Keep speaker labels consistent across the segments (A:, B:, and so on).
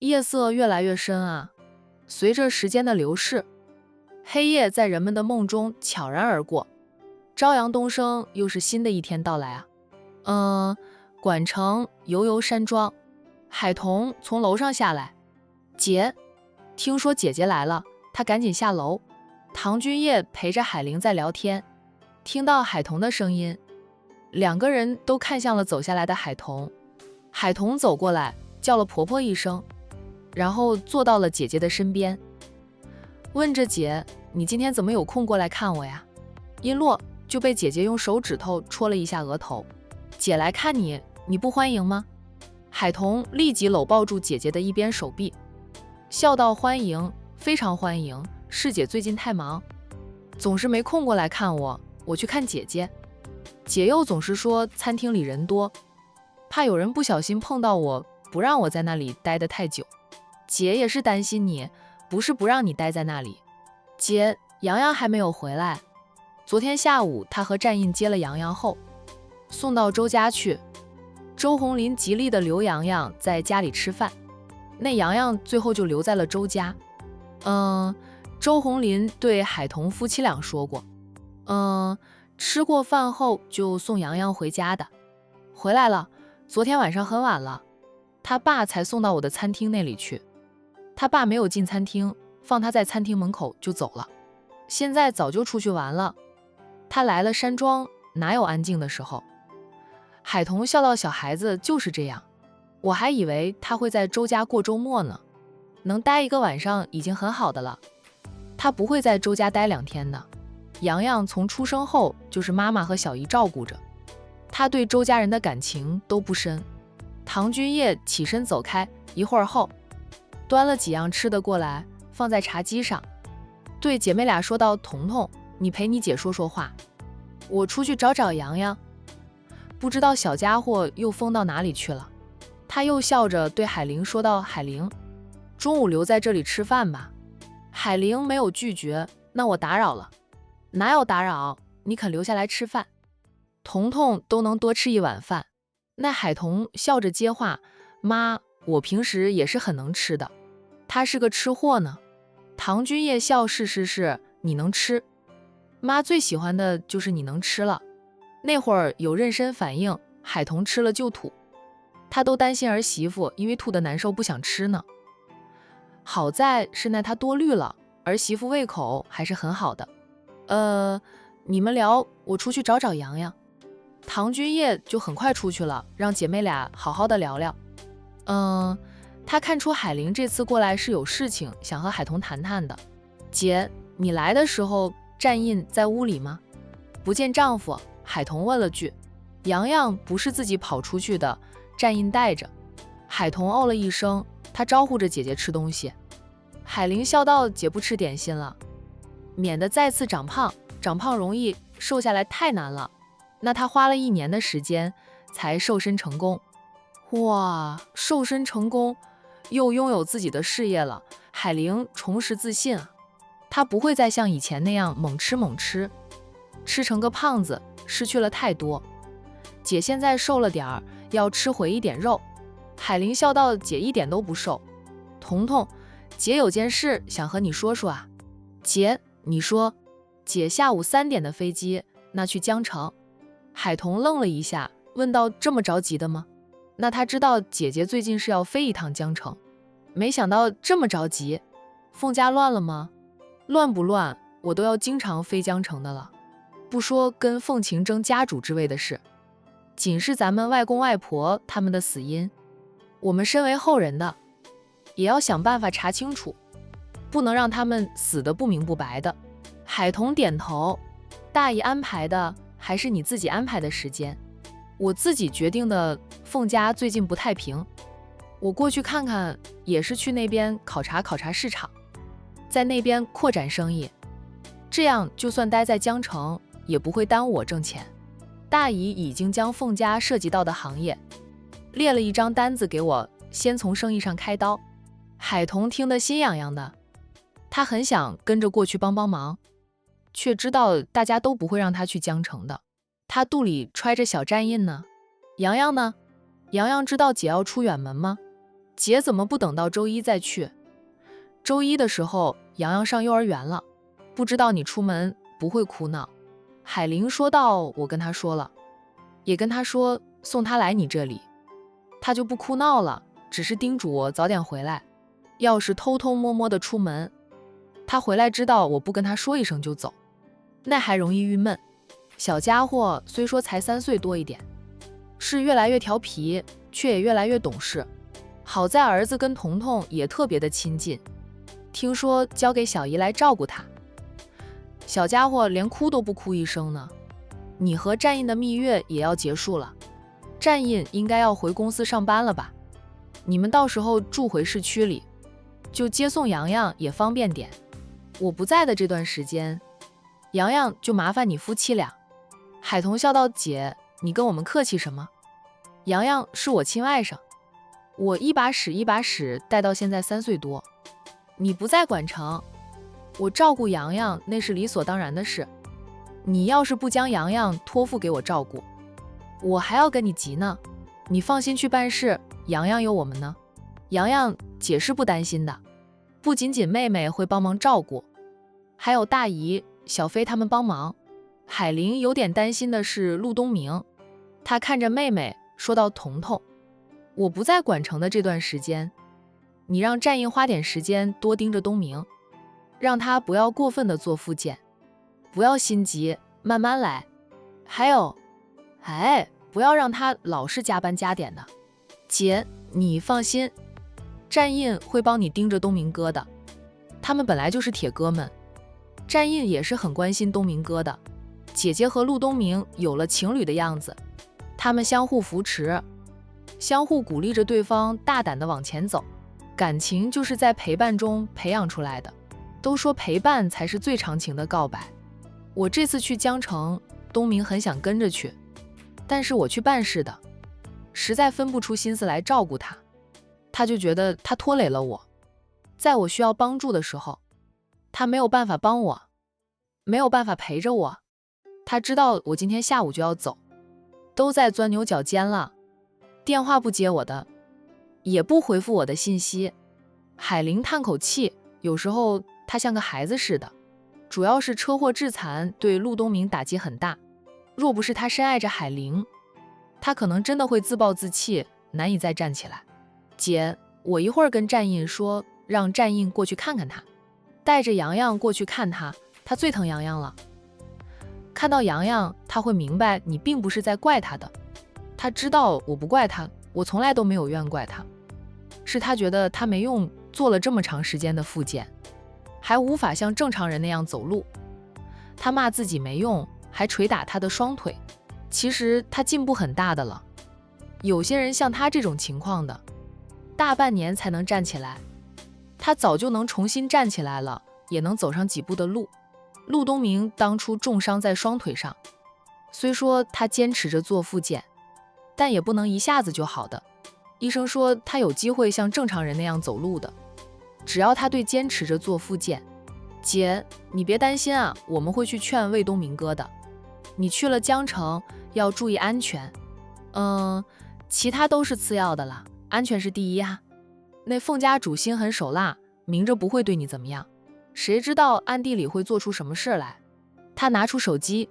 A: 夜色越来越深啊，随着时间的流逝，黑夜在人们的梦中悄然而过，朝阳东升，又是新的一天到来啊。管城悠悠山庄，海童从楼上下来，姐，听说姐姐来了，他赶紧下楼。唐君夜陪着海玲在聊天，听到海童的声音，两个人都看向了走下来的海童。海童走过来，叫了婆婆一声，然后坐到了姐姐的身边，问着姐，你今天怎么有空过来看我呀？一落就被姐姐用手指头戳了一下额头。姐来看你，你不欢迎吗？海童立即搂抱住姐姐的一边手臂，笑道欢迎，非常欢迎，是姐最近太忙，总是没空过来看我，我去看姐姐。姐又总是说餐厅里人多，怕有人不小心碰到我，不让我在那里待得太久。姐也是担心你，不是不让你待在那里。姐，洋洋还没有回来，昨天下午他和战印接了洋洋后，送到周家去。周红林极力的留洋洋在家里吃饭，那洋洋最后就留在了周家。周红林对海童夫妻俩说过，吃过饭后就送洋洋回家的。回来了，昨天晚上很晚了，他爸才送到我的餐厅那里去。他爸没有进餐厅，放他在餐厅门口就走了，现在早就出去玩了。他来了山庄，哪有安静的时候？海童笑道，小孩子就是这样，我还以为他会在周家过周末呢，能待一个晚上已经很好的了。他不会在周家待2天的。洋洋从出生后就是妈妈和小姨照顾着，他对周家人的感情都不深。唐君夜起身走开，一会儿后端了几样吃的过来，放在茶几上，对姐妹俩说道，彤彤，你陪你姐说说话，我出去找找洋洋。不知道小家伙又疯到哪里去了。他又笑着对海玲说道，海玲，中午留在这里吃饭吧。海玲没有拒绝，那我打扰了。哪有打扰，你肯留下来吃饭，彤彤都能多吃一碗饭。那海童笑着接话，妈，我平时也是很能吃的，他是个吃货呢。唐君夜笑，是，你能吃，妈最喜欢的就是你能吃了。那会儿有妊娠反应，海童吃了就吐，他都担心儿媳妇因为吐得难受不想吃呢。好在是那他多虑了，儿媳妇胃口还是很好的。你们聊，我出去找找洋洋。唐君夜就很快出去了，让姐妹俩好好的聊聊。他看出海玲这次过来是有事情想和海童谈谈的。姐，你来的时候战印在屋里吗？不见丈夫，海童问了句。洋洋不是自己跑出去的，战印带着。海童哦了一声，他招呼着姐姐吃东西。海玲笑道，姐不吃点心了，免得再次长胖，长胖容易，瘦下来太难了。那她花了1年的时间才瘦身成功。哇，瘦身成功，又拥有自己的事业了，海玲重拾自信啊。她不会再像以前那样猛吃，吃成个胖子，失去了太多。姐现在瘦了点儿，要吃回一点肉。海玲笑道，姐一点都不瘦。彤彤，姐有件事想和你说说啊。姐，你说。姐下午3点的飞机，那去江城。海童愣了一下，问道，这么着急的吗？那他知道姐姐最近是要飞一趟江城，没想到这么着急。凤家乱了吗？乱不乱，我都要经常飞江城的了。不说跟凤琴争家主之位的事，仅是咱们外公外婆他们的死因，我们身为后人的，也要想办法查清楚，不能让他们死得不明不白的。海童点头，大姨安排的还是你自己安排的时间？我自己决定的。凤家最近不太平，我过去看看，也是去那边考察市场，在那边扩展生意，这样就算待在江城也不会耽误我挣钱。大姨已经将凤家涉及到的行业列了一张单子给我，先从生意上开刀。海童听得心痒痒的，他很想跟着过去帮忙，却知道大家都不会让他去江城的。他肚里揣着小战印呢。洋洋呢？洋洋知道姐要出远门吗？姐怎么不等到周一再去？周一的时候，洋洋上幼儿园了，不知道你出门不会哭闹。海玲说道，我跟她说了，也跟她说送她来你这里，她就不哭闹了，只是叮嘱我早点回来。要是偷偷摸摸的出门，她回来知道我不跟她说一声就走，那还容易郁闷。小家伙虽说才3岁多一点，是越来越调皮，却也越来越懂事。好在儿子跟彤彤也特别的亲近，听说交给小姨来照顾他。小家伙连哭都不哭一声呢。你和战印的蜜月也要结束了，战印应该要回公司上班了吧？你们到时候住回市区里，就接送洋洋也方便点。我不在的这段时间，洋洋就麻烦你夫妻俩。海童笑道，姐，你跟我们客气什么？洋洋是我亲外甥，我一把屎带到现在3岁多，你不在管城，我照顾洋洋那是理所当然的事。你要是不将洋洋托付给我照顾，我还要跟你急呢。你放心去办事，洋洋有我们呢。洋洋姐是不担心的，不仅仅妹妹会帮忙照顾，还有大姨、小飞他们帮忙。海玲有点担心的是陆东明，她看着妹妹说到，彤彤，我不在管城的这段时间，你让战印花点时间多盯着东明，让他不要过分的做复健，不要心急，慢慢来。还有，不要让他老是加班加点的。姐，你放心，战印会帮你盯着东明哥的，他们本来就是铁哥们，战印也是很关心东明哥的。姐姐和陆东明有了情侣的样子，他们相互扶持，相互鼓励着对方大胆地往前走，感情就是在陪伴中培养出来的。都说陪伴才是最长情的告白。我这次去江城，东明很想跟着去，但是我去办事的，实在分不出心思来照顾他，他就觉得他拖累了我。在我需要帮助的时候，他没有办法帮我，没有办法陪着我。他知道我今天下午就要走，都在钻牛角尖了，电话不接我的，也不回复我的信息。海玲叹口气，有时候他像个孩子似的，主要是车祸致残对陆东明打击很大，若不是他深爱着海玲，他可能真的会自暴自弃，难以再站起来。姐，我一会儿跟战印说，让战印过去看看他，带着洋洋过去看他，他最疼洋洋了。看到洋洋，他会明白你并不是在怪他的，他知道我不怪他，我从来都没有怨怪他，是他觉得他没用，做了这么长时间的复健，还无法像正常人那样走路。他骂自己没用，还捶打他的双腿。其实他进步很大的了，有些人像他这种情况的，大半年才能站起来，他早就能重新站起来了，也能走上几步的路。陆东明当初重伤在双腿上，虽说他坚持着做复健，但也不能一下子就好的。医生说他有机会像正常人那样走路的，只要他对坚持着做复健。姐，你别担心啊，我们会去劝魏东明哥的。你去了江城要注意安全，其他都是次要的了，安全是第一啊。那凤家主心狠手辣，明着不会对你怎么样，谁知道暗地里会做出什么事来。他拿出手机，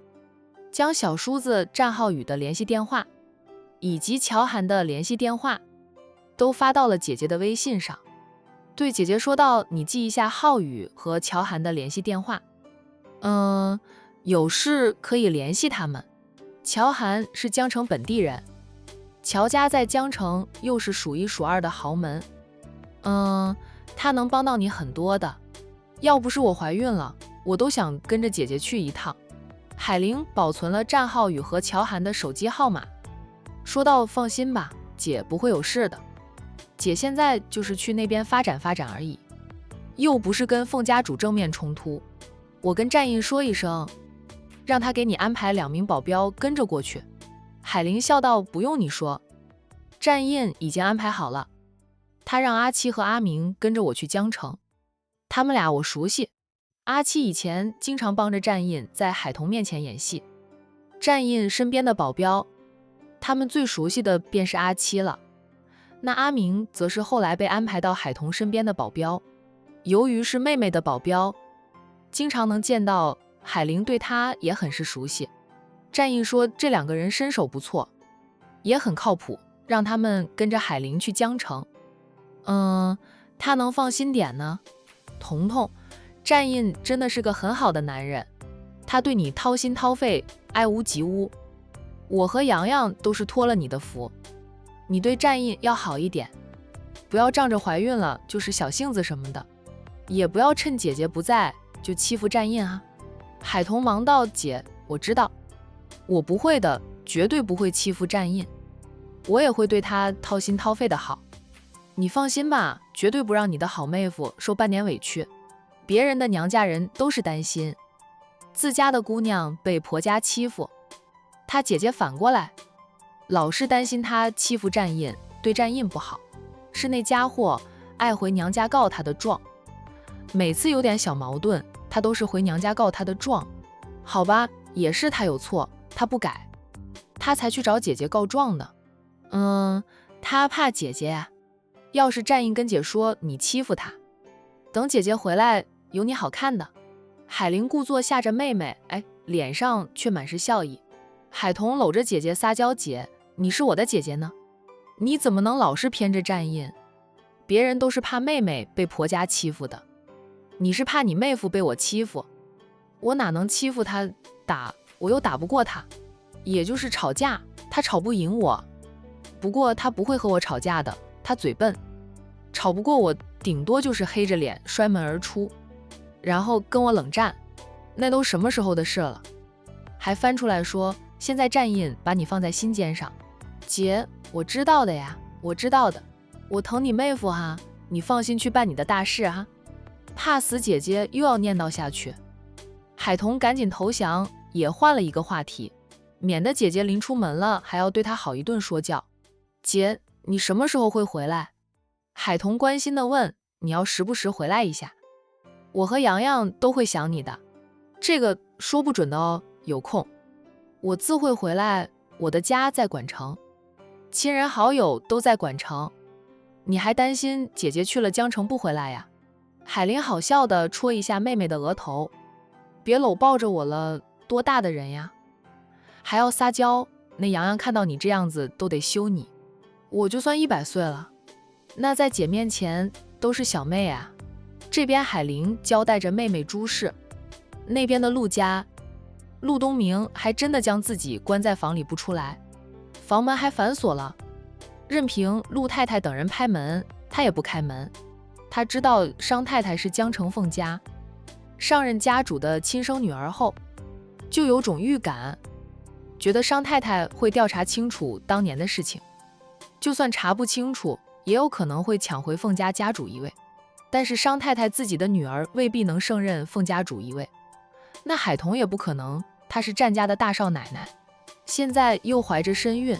A: 将小叔子战浩宇的联系电话以及乔涵的联系电话都发到了姐姐的微信上，对姐姐说道，你记一下浩宇和乔涵的联系电话，有事可以联系他们。乔涵是江城本地人，乔家在江城又是数一数二的豪门，他能帮到你很多的。要不是我怀孕了，我都想跟着姐姐去一趟。海玲保存了战浩宇和乔涵的手机号码，说道，放心吧，姐不会有事的。姐现在就是去那边发展发展而已，又不是跟凤家主正面冲突。我跟战印说一声，让他给你安排2名保镖跟着过去。海玲笑道，不用你说，战印已经安排好了，他让阿七和阿明跟着我去江城，他们俩我熟悉。阿七以前经常帮着战印在海童面前演戏，战印身边的保镖，他们最熟悉的便是阿七了。那阿明则是后来被安排到海童身边的保镖。由于是妹妹的保镖，经常能见到，海玲对他也很是熟悉。战印说这两个人身手不错，也很靠谱，让他们跟着海玲去江城。他能放心点呢。彤彤，战印真的是个很好的男人，他对你掏心掏肺，爱屋及乌。我和洋洋都是托了你的福，你对战印要好一点，不要仗着怀孕了就是小性子什么的，也不要趁姐姐不在就欺负战印啊。海童忙道：姐，我知道，我不会的，绝对不会欺负战印，我也会对他掏心掏肺的好。你放心吧，绝对不让你的好妹夫受半点委屈。别人的娘家人都是担心自家的姑娘被婆家欺负，他姐姐反过来老是担心他欺负战印，对战印不好，是那家伙爱回娘家告他的状。每次有点小矛盾，他都是回娘家告他的状。好吧，也是他有错，他不改，他才去找姐姐告状的。他怕姐姐呀。要是战印跟姐说你欺负他，等姐姐回来有你好看的。海玲故作吓着妹妹，脸上却满是笑意。海童搂着姐姐撒娇：姐，你是我的姐姐呢，你怎么能老是偏着战印？别人都是怕妹妹被婆家欺负的，你是怕你妹夫被我欺负。我哪能欺负他，打我又打不过他，也就是吵架他吵不赢我，不过他不会和我吵架的，他嘴笨，吵不过我，顶多就是黑着脸摔门而出，然后跟我冷战，那都什么时候的事了。还翻出来说现在战印把你放在心尖上。姐，我知道的呀，我知道的，我疼你妹夫哈，你放心去办你的大事哈。怕死姐姐又要念叨下去。海童赶紧投降，也换了一个话题，免得姐姐临出门了还要对他好一顿说教。姐，你什么时候会回来？海童关心地问。你要时不时回来一下，我和洋洋都会想你的。这个说不准的哦，有空我自会回来，我的家在管城，亲人好友都在管城，你还担心姐姐去了江城不回来呀？海玲好笑地戳一下妹妹的额头，别搂抱着我了，多大的人呀，还要撒娇，那洋洋看到你这样子都得羞你。我就算100岁了，那在姐面前都是小妹啊。这边海玲交代着妹妹诸事，那边的陆家，陆东明还真的将自己关在房里不出来，房门还反锁了，任凭陆太太等人拍门，他也不开门。他知道商太太是江城凤家上任家主的亲生女儿后，就有种预感，觉得商太太会调查清楚当年的事情，就算查不清楚，也有可能会抢回凤家家主一位。但是商太太自己的女儿未必能胜任凤家主一位，那海童也不可能，她是战家的大少奶奶，现在又怀着身孕，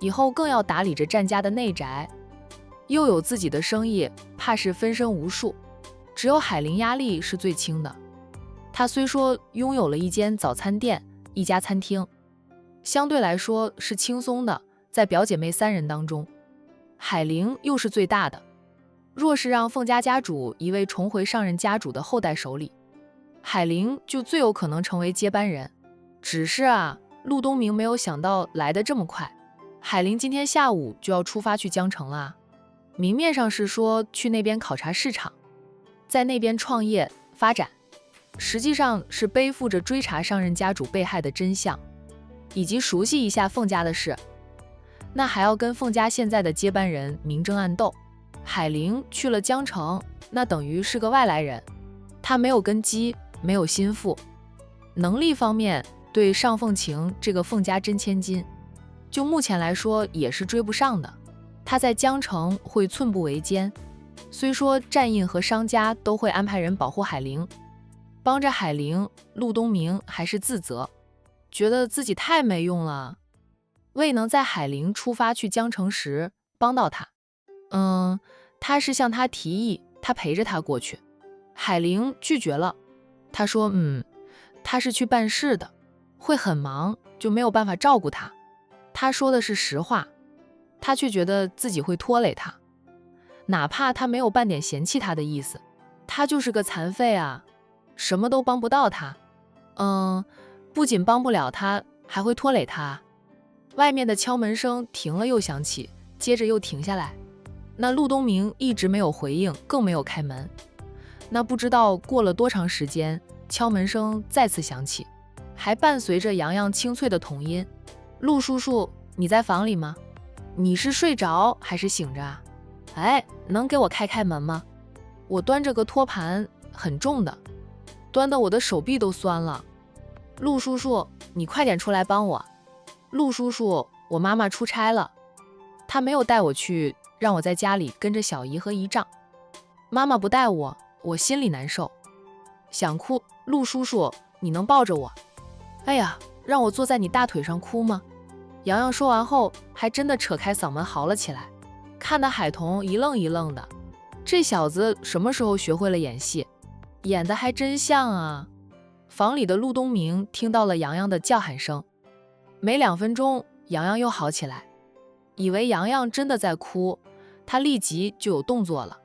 A: 以后更要打理着战家的内宅，又有自己的生意，怕是分身无数。只有海玲压力是最轻的，她虽说拥有了一间早餐店，一家餐厅，相对来说是轻松的，在表姐妹3人当中，海玲又是最大的。若是让凤家家主一位重回上任家主的后代手里，海玲就最有可能成为接班人。只是陆东明没有想到来得这么快，海玲今天下午就要出发去江城了。明面上是说去那边考察市场，在那边创业发展，实际上是背负着追查上任家主被害的真相，以及熟悉一下凤家的事。那还要跟凤家现在的接班人明争暗斗。海玲去了江城，那等于是个外来人，她没有根基，没有心腹，能力方面对上凤晴这个凤家真千金，就目前来说也是追不上的。她在江城会寸步维艰，虽说战印和商家都会安排人保护海玲，帮着海玲，陆东明还是自责，觉得自己太没用了，未能在海玲出发去江城时帮到她。他是向他提议，他陪着他过去。海玲拒绝了，他说他是去办事的，会很忙，就没有办法照顾他。他说的是实话。他却觉得自己会拖累他，哪怕他没有半点嫌弃他的意思，他就是个残废啊，什么都帮不到他。不仅帮不了他，还会拖累他。外面的敲门声停了又响起，接着又停下来。那陆东明一直没有回应，更没有开门。那不知道过了多长时间，敲门声再次响起，还伴随着洋洋清脆的童音：“陆叔叔，你在房里吗？你是睡着还是醒着啊？哎，能给我开门吗？我端着个托盘，很重的，端得我的手臂都酸了。陆叔叔，你快点出来帮我。陆叔叔，我妈妈出差了，她没有带我去，让我在家里跟着小姨和姨丈。妈妈不带我，我心里难受，想哭。陆叔叔，你能抱着我？哎呀，让我坐在你大腿上哭吗？”洋洋说完后，还真的扯开嗓门嚎了起来，看得海童一愣一愣的。这小子什么时候学会了演戏？演得还真像啊！房里的陆东明听到了洋洋的叫喊声，没2分钟，洋洋又好起来。以为洋洋真的在哭，他立即就有动作了。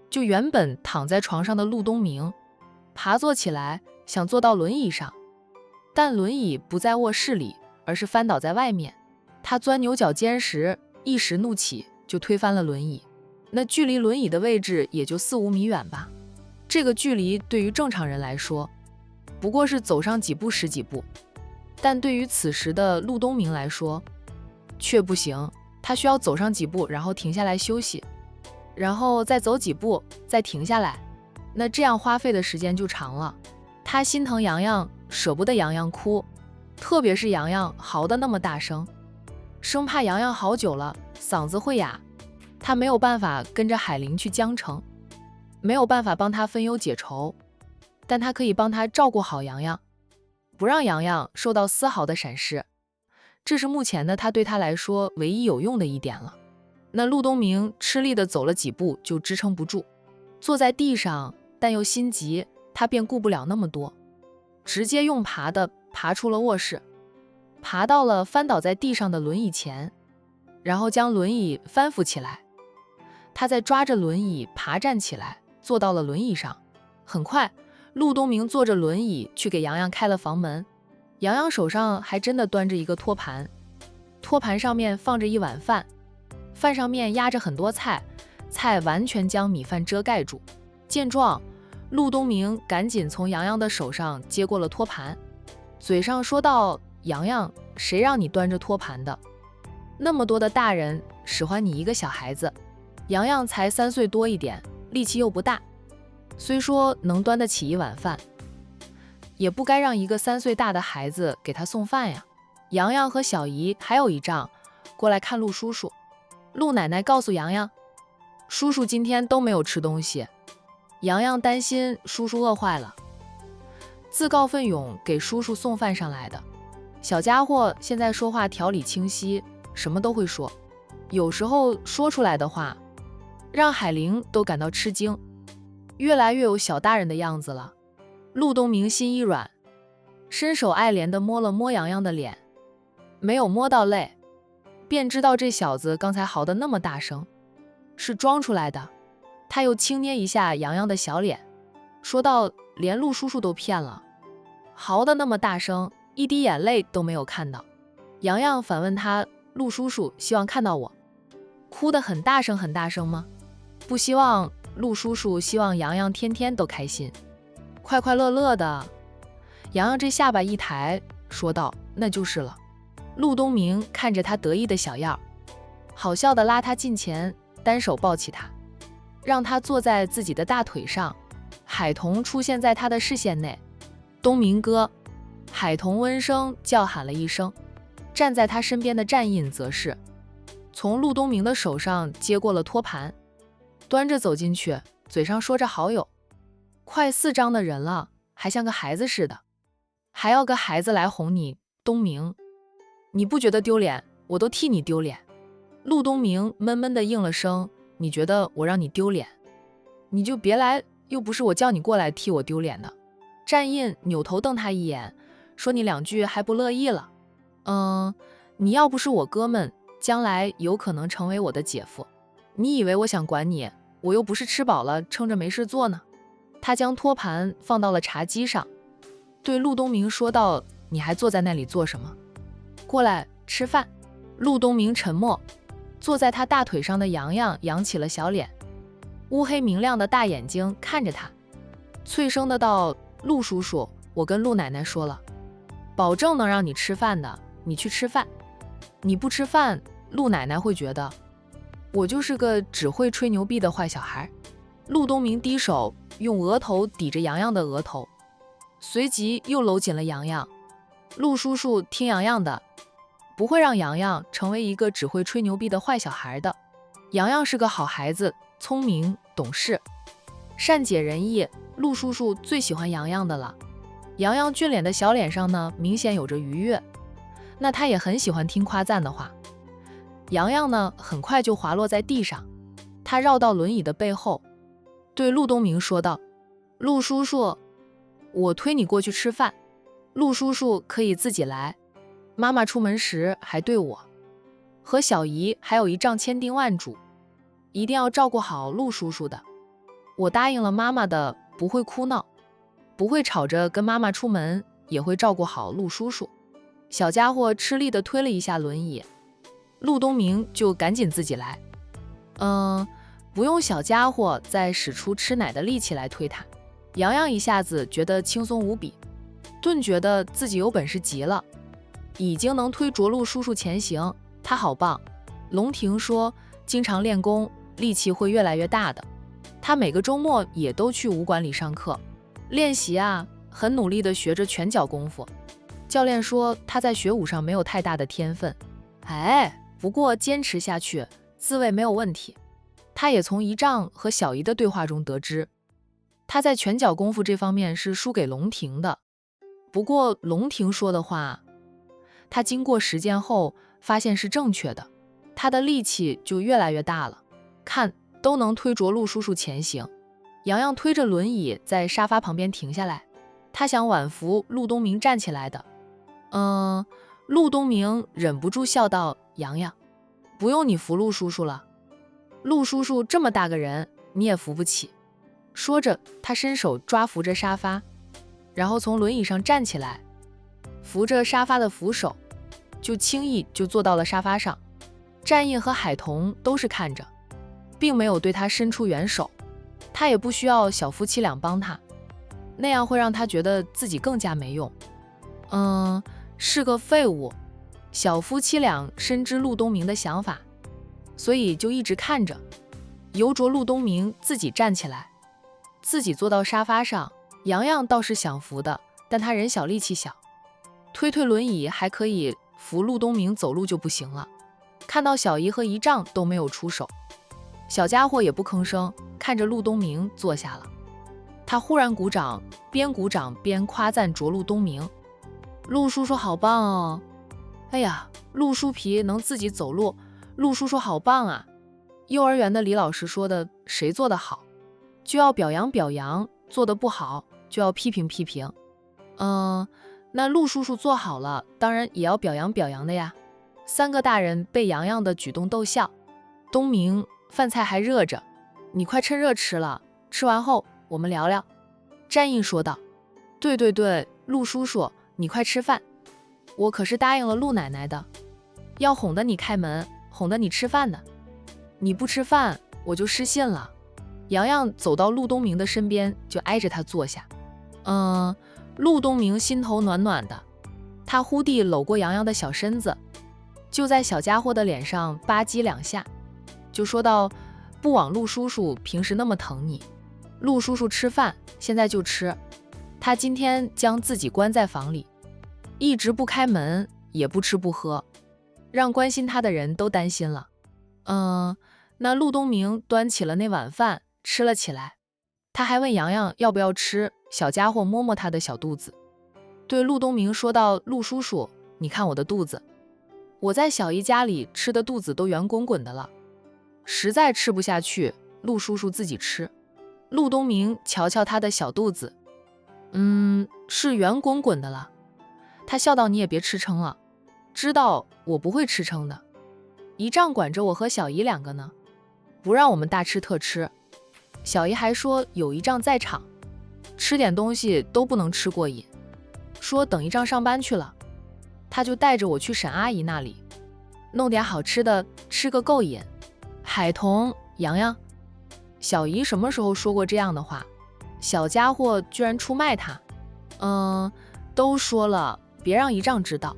A: 就原本躺在床上的陆东明，爬坐起来，想坐到轮椅上，但轮椅不在卧室里，而是翻倒在外面。他钻牛角尖时，一时怒起，就推翻了轮椅。那距离轮椅的位置也就4、5米远吧。这个距离对于正常人来说，不过是走上几步10几步，但对于此时的陆东明来说，却不行。他需要走上几步，然后停下来休息，然后再走几步，再停下来。那这样花费的时间就长了。他心疼洋洋，舍不得洋洋哭，特别是洋洋嚎得那么大声，生怕洋洋好久了嗓子会哑。他没有办法跟着海玲去江城，没有办法帮他分忧解愁，但他可以帮他照顾好洋洋，不让洋洋受到丝毫的闪失。这是目前的他对他来说唯一有用的一点了。那陆东明吃力地走了几步就支撑不住，坐在地上，但又心急，他便顾不了那么多，直接用爬的爬出了卧室，爬到了翻倒在地上的轮椅前，然后将轮椅翻扶起来。他再抓着轮椅爬站起来，坐到了轮椅上。很快，陆东明坐着轮椅去给洋洋开了房门。洋洋手上还真的端着一个托盘，托盘上面放着一碗饭，饭上面压着很多菜，菜完全将米饭遮盖住。见状，陆东明赶紧从洋洋的手上接过了托盘，嘴上说道：“洋洋，谁让你端着托盘的？那么多的大人使唤你一个小孩子。”洋洋才3岁多一点，力气又不大，虽说能端得起一碗饭，也不该让一个3岁大的孩子给他送饭呀。洋洋和小姨还有姨丈过来看陆叔叔。陆奶奶告诉洋洋，叔叔今天都没有吃东西。洋洋担心叔叔饿坏了，自告奋勇给叔叔送饭上来的。小家伙现在说话条理清晰，什么都会说，有时候说出来的话让海玲都感到吃惊，越来越有小大人的样子了。陆东明心一软，伸手爱怜地摸了摸洋洋的脸，没有摸到泪，便知道这小子刚才嚎得那么大声是装出来的。他又轻捏一下洋洋的小脸，说道：“连陆叔叔都骗了，嚎得那么大声，一滴眼泪都没有看到。”洋洋反问他：“陆叔叔希望看到我哭得很大声很大声吗？”不希望。陆叔叔希望洋洋天天都开心，快快乐乐的。洋洋这下巴一抬，说道：“那就是了。”陆东明看着他得意的小样，好笑地拉他近前，单手抱起他，让他坐在自己的大腿上。海童出现在他的视线内，东明哥。海童温声叫喊了一声，站在他身边的战印则是从陆东明的手上接过了托盘，端着走进去，嘴上说着好友。快4张的人了，还像个孩子似的，还要个孩子来哄你。东明，你不觉得丢脸？我都替你丢脸。陆东明闷闷地应了声：“你觉得我让你丢脸？你就别来，又不是我叫你过来替我丢脸的。”战印扭头瞪他一眼，说：“你2句还不乐意了？你要不是我哥们，将来有可能成为我的姐夫。你以为我想管你？我又不是吃饱了撑着没事做呢。他将托盘放到了茶几上，对陆东明说道：你还坐在那里做什么？过来吃饭。陆东明沉默，坐在他大腿上的洋洋扬起了小脸，乌黑明亮的大眼睛看着他，脆声的道：陆叔叔，我跟陆奶奶说了，保证能让你吃饭的，你去吃饭。你不吃饭，陆奶奶会觉得我就是个只会吹牛逼的坏小孩。陆东明低手用额头抵着洋洋的额头，随即又搂紧了洋洋。陆叔叔听洋洋的，不会让洋洋成为一个只会吹牛逼的坏小孩的。洋洋是个好孩子，聪明懂事，善解人意，陆叔叔最喜欢洋洋的了。洋洋俊脸的小脸上呢，明显有着愉悦，那他也很喜欢听夸赞的话。洋洋呢，很快就滑落在地上，他绕到轮椅的背后，对陆东明说道：陆叔叔，我推你过去吃饭，陆叔叔可以自己来。妈妈出门时还对我和小姨还有一仗千叮万嘱，一定要照顾好陆叔叔的。我答应了妈妈的，不会哭闹，不会吵着跟妈妈出门，也会照顾好陆叔叔。小家伙吃力地推了一下轮椅，陆东明就赶紧自己来。不用小家伙再使出吃奶的力气来推他。洋洋一下子觉得轻松无比，顿觉得自己有本事极了，已经能推着陆叔叔前行，他好棒。龙婷说，经常练功，力气会越来越大的。他每个周末也都去武馆里上课练习啊，很努力地学着拳脚功夫。教练说他在学武上没有太大的天分，不过坚持下去，自卫没有问题。他也从姨丈和小姨的对话中得知，他在拳脚功夫这方面是输给龙婷的。不过龙婷说的话，他经过实践后发现是正确的，他的力气就越来越大了，看都能推着陆叔叔前行。洋洋推着轮椅在沙发旁边停下来，他想挽扶陆东明站起来的。陆东明忍不住笑道：洋洋，不用你扶陆叔叔了，陆叔叔这么大个人，你也扶不起。说着，他伸手抓扶着沙发，然后从轮椅上站起来，扶着沙发的扶手，就轻易就坐到了沙发上。战印和海童都是看着，并没有对他伸出援手，他也不需要小夫妻俩帮他，那样会让他觉得自己更加没用。是个废物。小夫妻俩深知陆东明的想法，所以就一直看着，由着陆东明自己站起来，自己坐到沙发上。洋洋倒是想扶的，但他人小力气小，推轮椅还可以，扶陆东明走路就不行了。看到小姨和姨丈都没有出手，小家伙也不吭声，看着陆东明坐下了。他忽然鼓掌边夸赞着陆东明：陆叔叔好棒哦！哎呀，陆书皮能自己走路，陆叔叔好棒啊！幼儿园的李老师说的，谁做得好就要表扬，做得不好就要批评。那陆叔叔做好了，当然也要表扬的呀。三个大人被洋洋的举动逗笑。东明，饭菜还热着，你快趁热吃了，吃完后我们聊聊。战印说道。对，陆叔叔，你快吃饭，我可是答应了陆奶奶的，要哄得你开门，哄得你吃饭的。你不吃饭，我就失信了。洋洋走到陆东明的身边，就挨着他坐下。陆东明心头暖暖的，他忽地搂过洋洋的小身子，就在小家伙的脸上吧唧两下，就说道：不枉陆叔叔平时那么疼你，陆叔叔吃饭现在就吃。他今天将自己关在房里，一直不开门，也不吃不喝，让关心他的人都担心了。那陆东明端起了那碗饭吃了起来，他还问洋洋要不要吃。小家伙摸摸他的小肚子，对陆东明说道：陆叔叔，你看我的肚子，我在小姨家里吃的肚子都圆滚滚的了，实在吃不下去，陆叔叔自己吃。陆东明瞧瞧他的小肚子，是圆滚滚的了。他笑道：你也别吃撑了，知道我不会吃撑的。姨丈管着我和小姨2个呢，不让我们大吃特吃。小姨还说有姨丈在场，吃点东西都不能吃过瘾，说等姨丈上班去了，他就带着我去沈阿姨那里，弄点好吃的吃个够瘾。海童，洋洋，小姨什么时候说过这样的话？小家伙居然出卖他。都说了别让姨丈知道，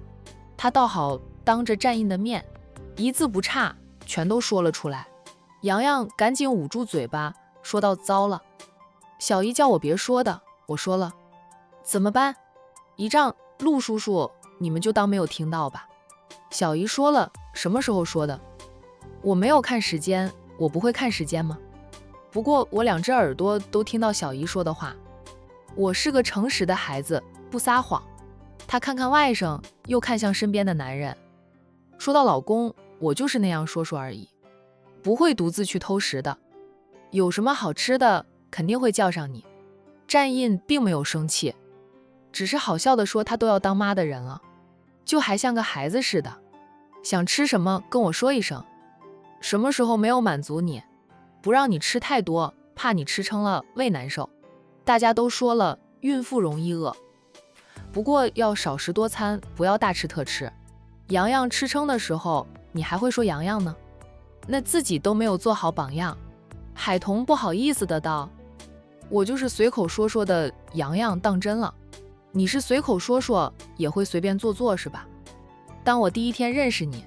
A: 他倒好当着战印的面，一字不差全都说了出来。洋洋赶紧捂住嘴巴，说道糟了，小姨叫我别说的，我说了，怎么办？姨丈、陆叔叔，你们就当没有听到吧。小姨说了，什么时候说的？我没有看时间，我不会看时间吗？不过我2只耳朵都听到小姨说的话。我是个诚实的孩子，不撒谎。他看看外甥，又看向身边的男人，说到老公，我就是那样说说而已，不会独自去偷食的。有什么好吃的，肯定会叫上你。战印并没有生气，只是好笑地说他都要当妈的人了，就还像个孩子似的，想吃什么跟我说一声，什么时候没有满足你，不让你吃太多，怕你吃撑了胃难受。大家都说了，孕妇容易饿，不过要少食多餐，不要大吃特吃。洋洋吃撑的时候，你还会说洋洋呢？那自己都没有做好榜样。海童不好意思的道，我就是随口说说的，洋洋当真了。你是随口说说，也会随便做做是吧？当我第1天认识你，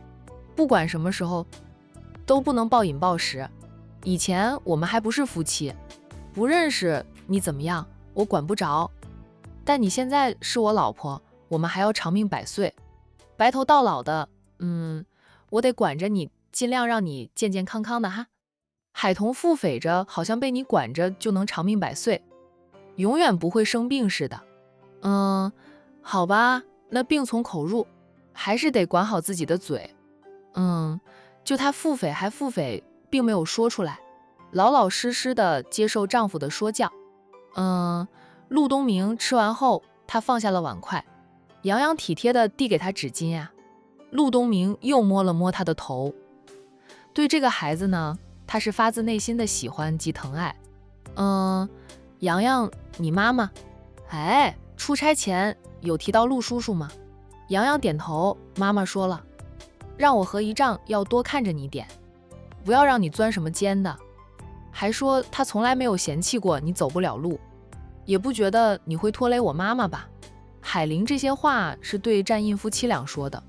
A: 不管什么时候都不能暴饮暴食。以前我们还不是夫妻，不认识你怎么样，我管不着。但你现在是我老婆，我们还要长命百岁，白头到老的，我得管着你，尽量让你健健康康的哈。海童腹诽着，好像被你管着就能长命百岁，永远不会生病似的。好吧，那病从口入，还是得管好自己的嘴。就他腹诽还腹诽，并没有说出来，老老实实的接受丈夫的说教。陆东明吃完后，他放下了碗筷，洋洋体贴的递给他纸巾啊。陆东明又摸了摸他的头，对这个孩子呢，他是发自内心的喜欢及疼爱。洋洋，你妈妈，出差前有提到陆叔叔吗？洋洋点头，妈妈说了，让我和姨丈要多看着你点，不要让你钻什么奸的，还说他从来没有嫌弃过你走不了路，也不觉得你会拖累我妈妈吧。海玲这些话是对战印夫妻俩说的，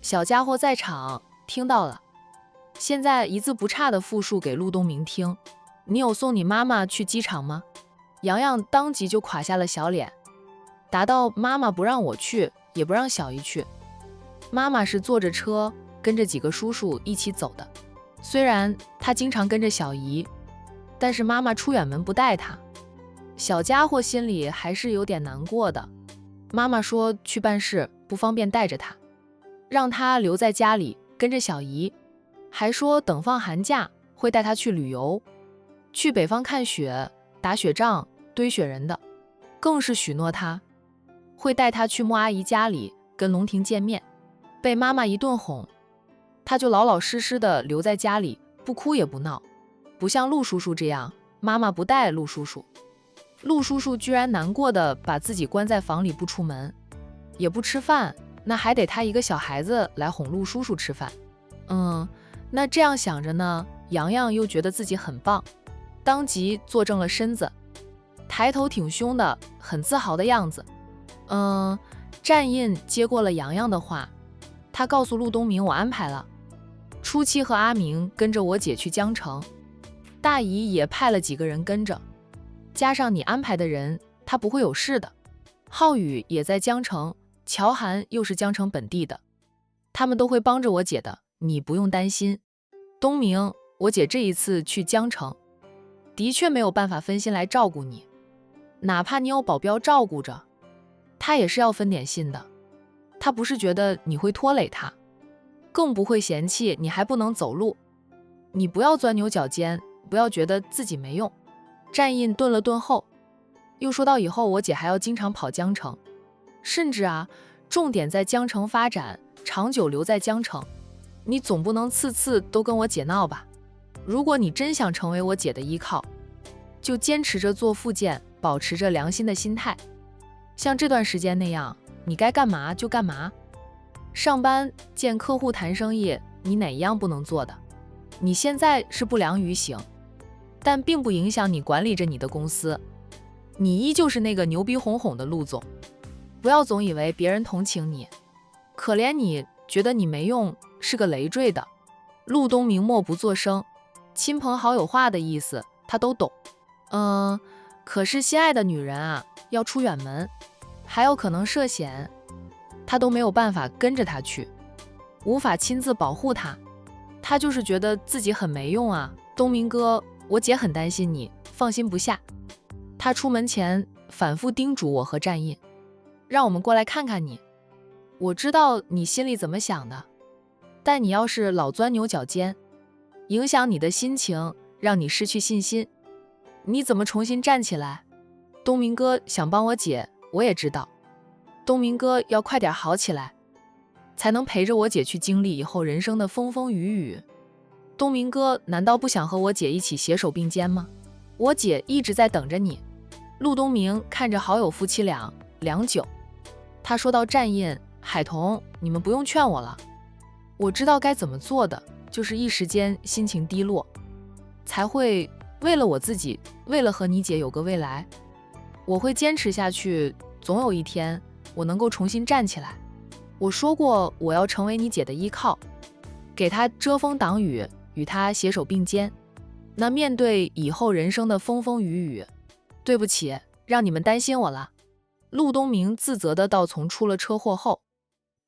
A: 小家伙在场听到了，现在一字不差的复述给陆东明听。你有送你妈妈去机场吗？洋洋当即就垮下了小脸，答道，妈妈不让我去，也不让小姨去。妈妈是坐着车跟着几个叔叔一起走的，虽然她经常跟着小姨，但是妈妈出远门不带她。小家伙心里还是有点难过的，妈妈说去办事不方便带着她，让她留在家里跟着小姨，还说等放寒假会带她去旅游，去北方看雪、打雪仗、堆雪人的，更是许诺她会带她去莫阿姨家里跟龙婷见面。被妈妈一顿哄，她就老老实实的留在家里，不哭也不闹，不像陆叔叔这样，妈妈不带陆叔叔，陆叔叔居然难过的把自己关在房里不出门，也不吃饭，那还得他一个小孩子来哄陆叔叔吃饭。那这样想着呢，洋洋又觉得自己很棒，当即坐正了身子，抬头挺胸的，很自豪的样子。战印接过了洋洋的话，他告诉陆东明，我安排了，初七和阿明跟着我姐去江城，大姨也派了几个人跟着，加上你安排的人，他不会有事的。浩宇也在江城，乔涵又是江城本地的，他们都会帮着我姐的，你不用担心。东明，我姐这一次去江城，的确没有办法分心来照顾你，哪怕你有保镖照顾着，她也是要分点心的。她不是觉得你会拖累她，更不会嫌弃你还不能走路。你不要钻牛角尖，不要觉得自己没用。战印顿了顿后，又说到以后我姐还要经常跑江城，甚至重点在江城发展，长久留在江城。你总不能次次都跟我姐闹吧？如果你真想成为我姐的依靠，就坚持着做复健，保持着良心的心态。像这段时间那样，你该干嘛就干嘛。上班、见客户、谈生意，你哪一样不能做的？你现在是不良于行，但并不影响你管理着你的公司。你依旧是那个牛逼哄哄的陆总。不要总以为别人同情你，可怜你，觉得你没用，是个累赘的。陆东明默不作声，亲朋好友话的意思他都懂。可是心爱的女人啊，要出远门，还有可能涉险，他都没有办法跟着他去，无法亲自保护他，他就是觉得自己很没用啊。东明哥，我姐很担心你，放心不下。他出门前反复叮嘱我和战印，让我们过来看看你。我知道你心里怎么想的，但你要是老钻牛角尖，影响你的心情，让你失去信心，你怎么重新站起来？东明哥想帮我姐，我也知道。东明哥要快点好起来，才能陪着我姐去经历以后人生的风风雨雨。东明哥难道不想和我姐一起携手并肩吗？我姐一直在等着你。陆东明看着好友夫妻俩良久，他说到战印、海童，你们不用劝我了，我知道该怎么做的，就是一时间心情低落，才会为了我自己，为了和你姐有个未来，我会坚持下去，总有一天我能够重新站起来。我说过我要成为你姐的依靠，给她遮风挡雨，与她携手并肩。那面对以后人生的风风雨雨，对不起，让你们担心我了。陆东明自责的道，从出了车祸后，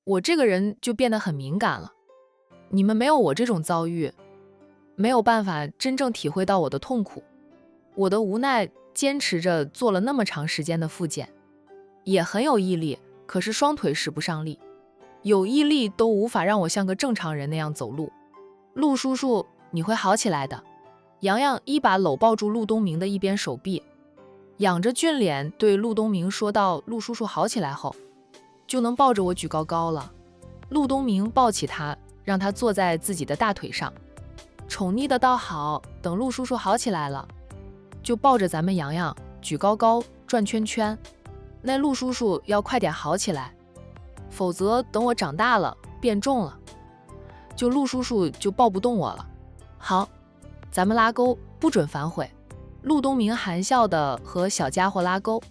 A: 我这个人就变得很敏感了。你们没有我这种遭遇，没有办法真正体会到我的痛苦，我的无奈，坚持着做了那么长时间的复健，也很有毅力，可是双腿使不上力，有毅力都无法让我像个正常人那样走路。陆叔叔，你会好起来的。洋洋一把搂抱住陆东明的一边手臂，仰着俊脸对陆东明说道，陆叔叔好起来后，就能抱着我举高高了。陆东明抱起他，让他坐在自己的大腿上，宠溺的道好，等陆叔叔好起来了，就抱着咱们洋洋举高高转圈圈。那陆叔叔要快点好起来，否则等我长大了变重了，就陆叔叔就抱不动我了。好，咱们拉钩，不准反悔。陆东明含笑的和小家伙拉钩。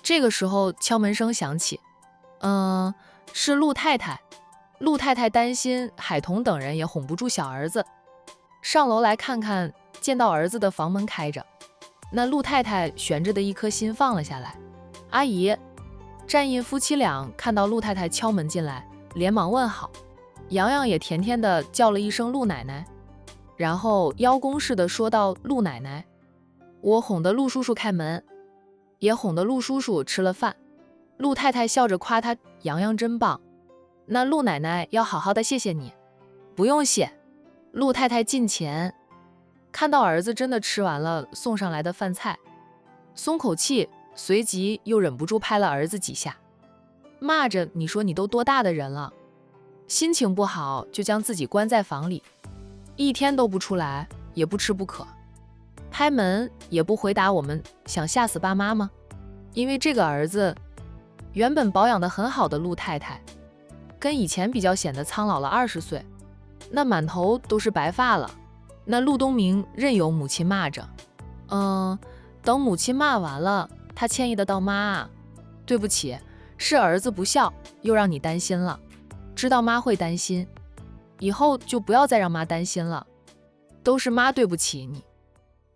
A: 这个时候敲门声响起，是陆太太。陆太太担心海童等人也哄不住小儿子，上楼来看看，见到儿子的房门开着，那陆太太悬着的一颗心放了下来。阿姨，战印夫妻俩看到陆太太敲门进来，连忙问好。洋洋也甜甜的叫了一声陆奶奶，然后邀功似的说道，陆奶奶，我哄得陆叔叔开门，也哄得陆叔叔吃了饭。陆太太笑着夸他，洋洋真棒，那陆奶奶要好好的谢谢你。不用谢。陆太太近前，看到儿子真的吃完了送上来的饭菜，松口气，随即又忍不住拍了儿子几下，骂着，你说你都多大的人了，心情不好就将自己关在房里，一天都不出来，也不吃不渴，拍门也不回答我们，想吓死爸妈吗？因为这个儿子原本保养得很好的陆太太，跟以前比较显得苍老了20岁，那满头都是白发了。那陆东明任由母亲骂着，等母亲骂完了，他歉意的道，妈啊，对不起，是儿子不孝，又让你担心了，知道妈会担心，以后就不要再让妈担心了，都是妈对不起你。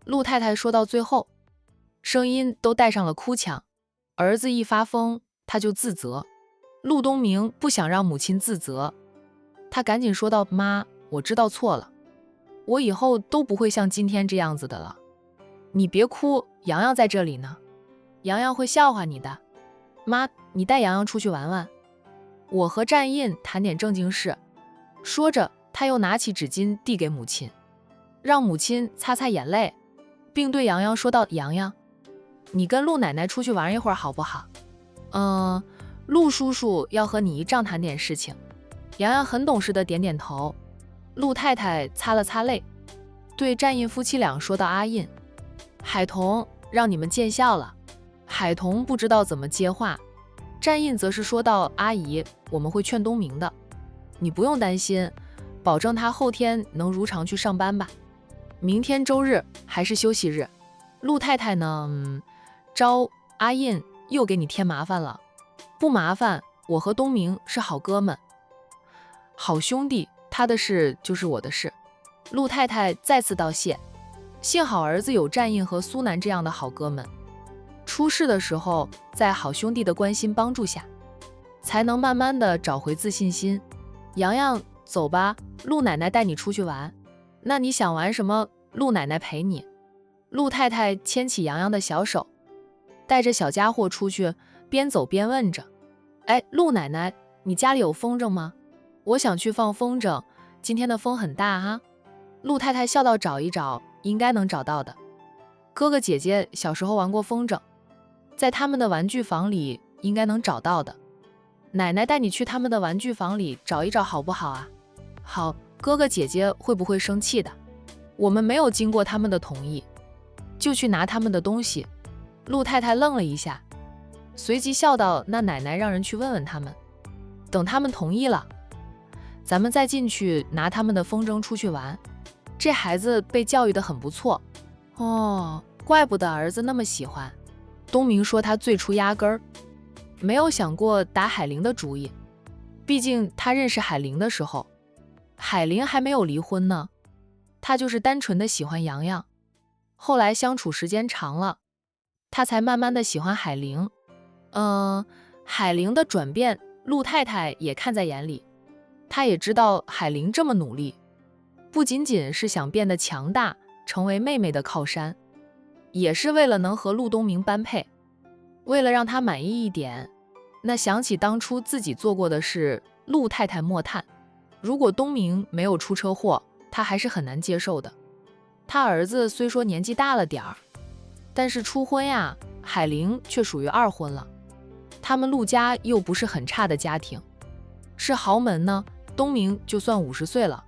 A: 陆太太说到最后，声音都带上了哭腔。儿子一发疯，他就自责。陆东明不想让母亲自责，他赶紧说道，妈，我知道错了，我以后都不会像今天这样子的了。你别哭，洋洋在这里呢，洋洋会笑话你的。妈，你带洋洋出去玩玩，我和战印谈点正经事。说着，他又拿起纸巾递给母亲，让母亲擦擦眼泪，并对洋洋说道，洋洋，你跟陆奶奶出去玩一会儿好不好？陆叔叔要和你姨丈谈点事情。洋洋很懂事的点点头。陆太太擦了擦泪，对战印夫妻俩说道：“阿印，海童让你们见笑了。”海童不知道怎么接话，战印则是说道：“阿姨，我们会劝东明的，你不用担心，保证他后天能如常去上班吧。明天周日还是休息日。陆太太呢，招阿印又给你添麻烦了。不麻烦，我和东明是好哥们，好兄弟，他的事就是我的事。”陆太太再次道谢，幸好儿子有战印和苏南这样的好哥们，出事的时候在好兄弟的关心帮助下，才能慢慢的找回自信心。洋洋，走吧，陆奶奶带你出去玩。那你想玩什么？陆奶奶陪你。陆太太牵起洋洋的小手，带着小家伙出去，边走边问着：“哎，陆奶奶，你家里有风筝吗？我想去放风筝，今天的风很大哈。”陆太太笑道：“找一找，应该能找到的。哥哥姐姐小时候玩过风筝，在他们的玩具房里应该能找到的。奶奶带你去他们的玩具房里找一找好不好啊？”“好。”“哥哥姐姐会不会生气的？我们没有经过他们的同意，就去拿他们的东西。”陆太太愣了一下，随即笑道：“那奶奶让人去问问他们，等他们同意了，咱们再进去拿他们的风筝出去玩。这孩子被教育得很不错哦，怪不得儿子那么喜欢。”东明说他最初压根儿没有想过打海玲的主意，毕竟他认识海玲的时候，海玲还没有离婚呢，他就是单纯的喜欢洋洋。后来相处时间长了，他才慢慢的喜欢海玲。海玲的转变，陆太太也看在眼里，她也知道海玲这么努力，不仅仅是想变得强大，成为妹妹的靠山，也是为了能和陆东明般配。为了让他满意一点，那想起当初自己做过的事，陆太太默叹，如果东明没有出车祸，她还是很难接受的。他儿子虽说年纪大了点儿，但是初婚呀，海玲却属于二婚了。他们陆家又不是很差的家庭，是豪门呢，东明就算50岁了，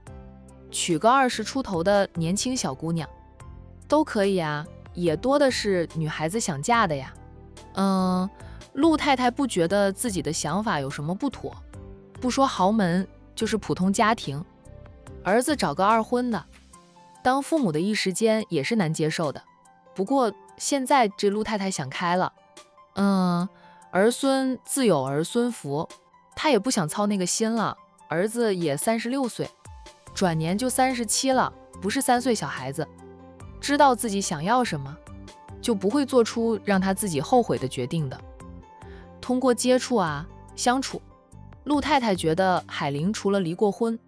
A: 娶个20出头的年轻小姑娘都可以啊，也多的是女孩子想嫁的呀。陆太太不觉得自己的想法有什么不妥，不说豪门，就是普通家庭，儿子找个二婚的，当父母的一时间也是难接受的。不过现在这陆太太想开了，儿孙自有儿孙福，她也不想操那个心了。儿子也36岁，转年就37了，不是3岁小孩子，知道自己想要什么，就不会做出让他自己后悔的决定的。通过接触啊，相处，陆太太觉得海玲除了离过婚，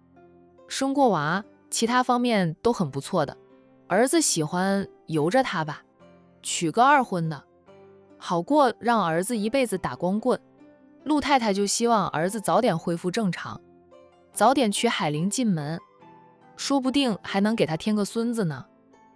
A: 生过娃，其他方面都很不错的。儿子喜欢由着他吧，娶个二婚的，好过让儿子一辈子打光棍。陆太太就希望儿子早点恢复正常，早点娶海玲进门，说不定还能给他添个孙子呢。